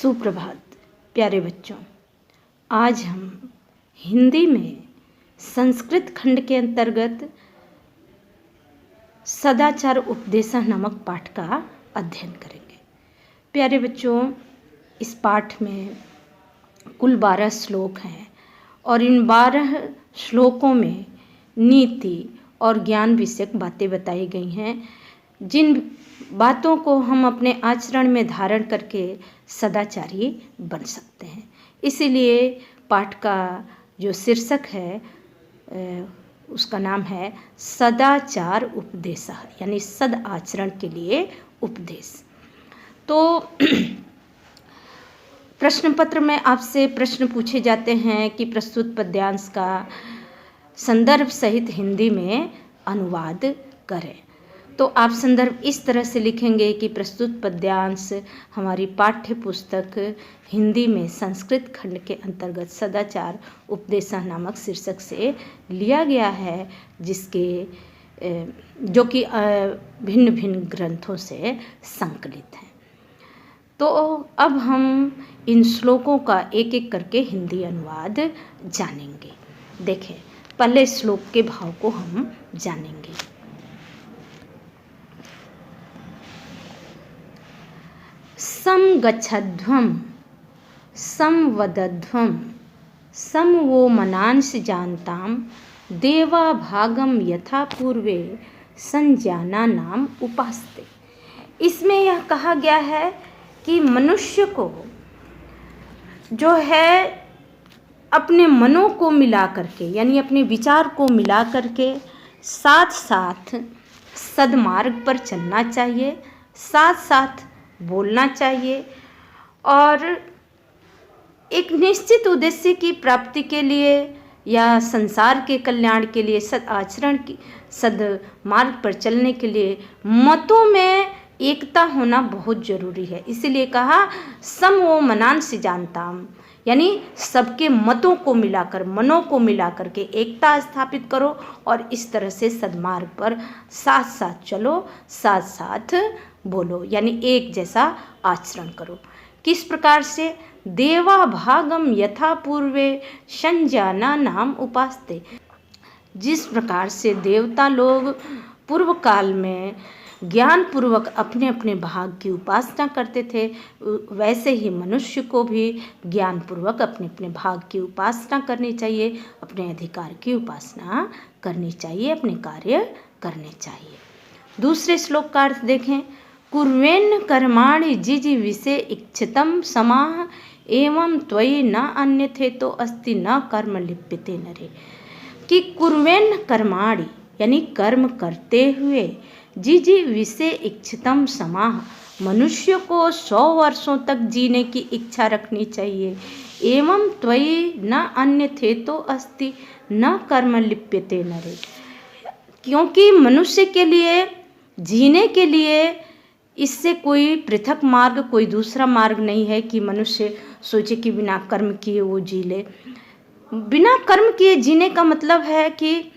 सुप्रभात प्यारे बच्चों। आज हम हिंदी में संस्कृत खंड के अंतर्गत सदाचार उपदेशः नामक पाठ का अध्ययन करेंगे। प्यारे बच्चों, इस पाठ में कुल 12 श्लोक हैं और इन 12 श्लोकों में नीति और ज्ञान विषयक बातें बताई गई हैं, जिन बातों को हम अपने आचरण में धारण करके सदाचारी बन सकते हैं। इसीलिए पाठ का जो शीर्षक है उसका नाम है सदाचार उपदेशः, यानी सद आचरण के लिए उपदेश। तो प्रश्न पत्र में आपसे प्रश्न पूछे जाते हैं कि प्रस्तुत पद्यांश का संदर्भ सहित हिंदी में अनुवाद करें। तो आप संदर्भ इस तरह से लिखेंगे कि प्रस्तुत पद्यांश हमारी पाठ्य पुस्तक हिंदी में संस्कृत खंड के अंतर्गत सदाचार उपदेशः नामक शीर्षक से लिया गया है, जो कि भिन्न भिन्न ग्रंथों से संकलित है। तो अब हम इन श्लोकों का एक एक करके हिंदी अनुवाद जानेंगे। देखें, पहले श्लोक के भाव को हम जानेंगे। सम गच्छध्वं संवदध्वं सम वो मनांस जानताम देवा भागम यथा पूर्वे संज्ञाना नाम उपास्ते। इसमें यह कहा गया है कि मनुष्य को जो है अपने मनों को मिला करके, यानी अपने विचार को मिला करके साथ साथ सद्मार्ग पर चलना चाहिए, साथ साथ बोलना चाहिए और एक निश्चित उद्देश्य की प्राप्ति के लिए या संसार के कल्याण के लिए, सद आचरण की सद्मार्ग पर चलने के लिए मतों में एकता होना बहुत जरूरी है। इसीलिए कहा सम वो मनांस जानताम, यानी सबके मतों को मिलाकर, मनों को मिलाकर के एकता स्थापित करो और इस तरह से सद्मार्ग पर साथ साथ चलो, साथ साथ बोलो, यानी एक जैसा आचरण करो। किस प्रकार से? देवा भागम यथा पूर्वे संज्ञाना नाम उपास्ते। जिस प्रकार से देवता लोग पूर्व काल में ज्ञान पूर्वक अपने अपने भाग की उपासना करते थे, वैसे ही मनुष्य को भी ज्ञान पूर्वक अपने अपने भाग की उपासना करनी चाहिए, अपने अधिकार की उपासना करनी चाहिए, अपने कार्य करने चाहिए। दूसरे श्लोक का अर्थ देखें। कुर्वेन्न कर्माणि जिजि विषे इच्छितं समाह एवं त्वयि न अन्यथे तो अस्ति न कर्म लिप्यते नरे। कि कुर्वेन्न कर्माणि, यानी कर्म करते हुए, जिजि विषे इच्छितं समाह, मनुष्य को 100 वर्षों तक जीने की इच्छा रखनी चाहिए। एवं त्वयि न अन्यथे तो अस्ति न कर्म लिप्यते नरे। क्योंकि मनुष्य के लिए जीने के लिए इससे कोई पृथक मार्ग, कोई दूसरा मार्ग नहीं है कि मनुष्य सोचे कि बिना कर्म किए वो जी ले। बिना कर्म किए जीने का मतलब है कि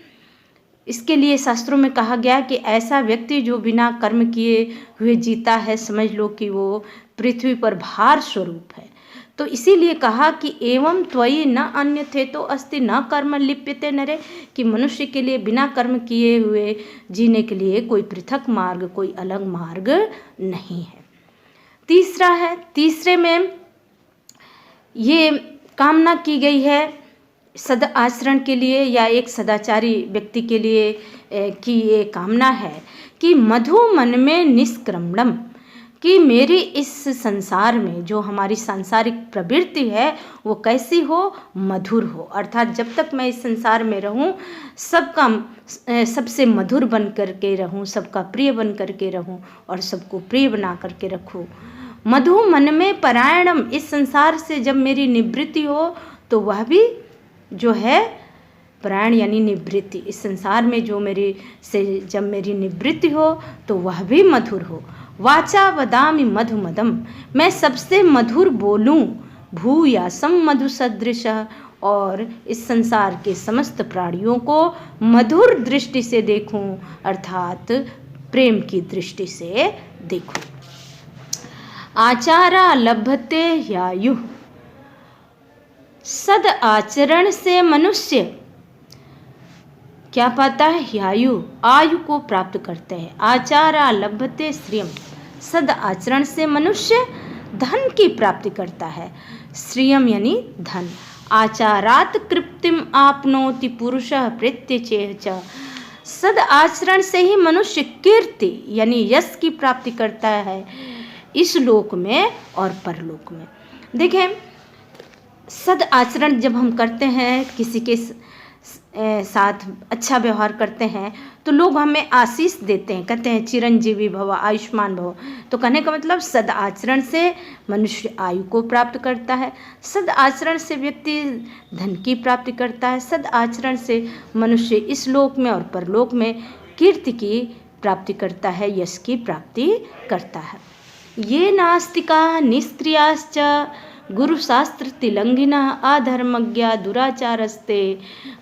इसके लिए शास्त्रों में कहा गया कि ऐसा व्यक्ति जो बिना कर्म किए हुए जीता है, समझ लो कि वो पृथ्वी पर भार स्वरूप है। तो इसीलिए कहा कि एवं त्वयि न अन्यथे तो अस्ति न कर्म लिप्यते नरे, कि मनुष्य के लिए बिना कर्म किए हुए जीने के लिए कोई पृथक मार्ग, कोई अलग मार्ग नहीं है। तीसरा है, तीसरे में ये कामना की गई है सद आचरण के लिए या एक सदाचारी व्यक्ति के लिए कि ये कामना है कि मधु मन में निष्क्रमणम, कि मेरी इस संसार में जो हमारी सांसारिक प्रवृत्ति है वो कैसी हो? मधुर हो। अर्थात जब तक मैं इस संसार में रहूं, सबसे मधुर बन करके रहूं, सबका प्रिय बन करके रहूं और सबको प्रिय बना करके रखूं। मधु मन में परायणम, इस संसार से जब मेरी निवृत्ति हो तो वह भी जो है प्राण, यानी निवृत्ति, इस संसार में जो जब मेरी निवृत्ति हो तो वह भी मधुर हो। वाचा वदामि मधु मदम, मैं सबसे मधुर बोलूं। भूयासम मधु सदृश, और इस संसार के समस्त प्राणियों को मधुर दृष्टि से देखूं, अर्थात प्रेम की दृष्टि से देखूं। आचारा लभते ह्यायुः। सद आचरण से मनुष्य क्या पाता है? ह्यायु, आयु को प्राप्त करते हैं। आचारा लभते श्रियम, सद आचरण से मनुष्य धन की प्राप्ति करता है। श्रियम यानी धन। आचारात कृप्तिम आपनोति पुरुषः प्रत्यचेह च। सद आचरण से ही मनुष्य कीर्ति यानी यश की प्राप्ति करता है, इस लोक में और परलोक में। देखें, सद आचरण जब हम करते हैं, किसी के साथ अच्छा व्यवहार करते हैं, तो लोग हमें आशीष देते हैं, कहते हैं चिरंजीवी भव, आयुष्मान भव। तो कहने का मतलब सद आचरण से मनुष्य आयु को प्राप्त करता है, सद आचरण से व्यक्ति धन की प्राप्ति करता है, सद आचरण से मनुष्य इस लोक में और परलोक में कीर्ति की प्राप्ति करता है, यश की प्राप्ति करता है। ये नास्तिका निष्क्रियाश्च गुरुशास्त्र तिलंघिना अधर्मज्ञा दुराचारस्ते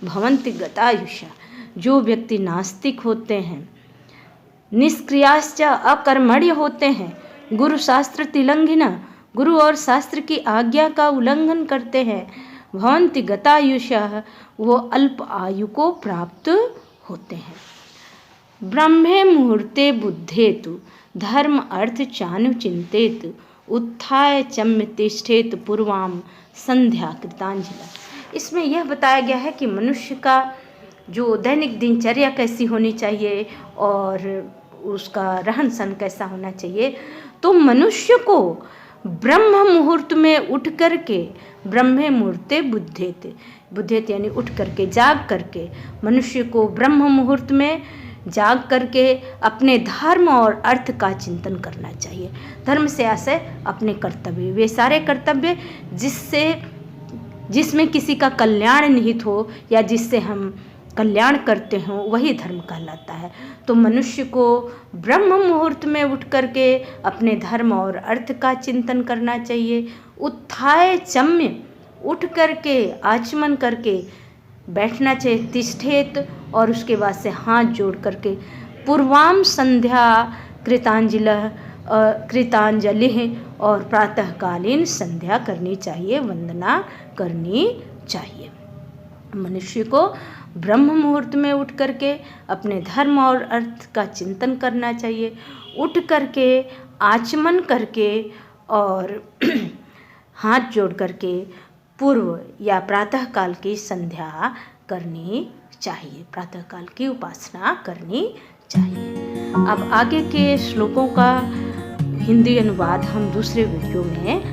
भवन्ति गतायुषा। जो व्यक्ति नास्तिक होते हैं, निष्क्रियाश्च अकर्मण्य होते हैं, गुरुशास्त्र तिलंघिना गुरु और शास्त्र की आज्ञा का उल्लंघन करते हैं, भवन्ति गतायुषा वो अल्प आयु को प्राप्त होते हैं। ब्रह्मे मुहूर्ते बुद्धेतु धर्म अर्थ चानु चिंतेत उत्थाय चम्य तिष्ठेत पूर्वाम संध्या कृतांजलि। इसमें यह बताया गया है कि मनुष्य का जो दैनिक दिनचर्या कैसी होनी चाहिए और उसका रहन सहन कैसा होना चाहिए। तो मनुष्य को ब्रह्म मुहूर्त में उठ करके, ब्रह्मे मुहूर्ते बुद्धेत, बुद्धेत यानी उठ करके, जाग करके, मनुष्य को ब्रह्म मुहूर्त में जाग करके अपने धर्म और अर्थ का चिंतन करना चाहिए। धर्म से आशय अपने कर्तव्य, वे सारे कर्तव्य जिसमें किसी का कल्याण निहित हो या जिससे हम कल्याण करते हों, वही धर्म कहलाता है। तो मनुष्य को ब्रह्म मुहूर्त में उठ करके अपने धर्म और अर्थ का चिंतन करना चाहिए। उत्थाय चम्य, उठ करके आचमन करके बैठना चाहिए। तिष्ठेत, और उसके बाद से हाथ जोड़ करके पूर्वाम संध्या कृतांजलि, और प्रातःकालीन संध्या करनी चाहिए, वंदना करनी चाहिए। मनुष्य को ब्रह्म मुहूर्त में उठ करके अपने धर्म और अर्थ का चिंतन करना चाहिए, उठ करके आचमन करके और हाथ जोड़ करके पूर्व या प्रातःकाल की संध्या करनी चाहिए, प्रातःकाल की उपासना करनी चाहिए। अब आगे के श्लोकों का हिंदी अनुवाद हम दूसरे वीडियो में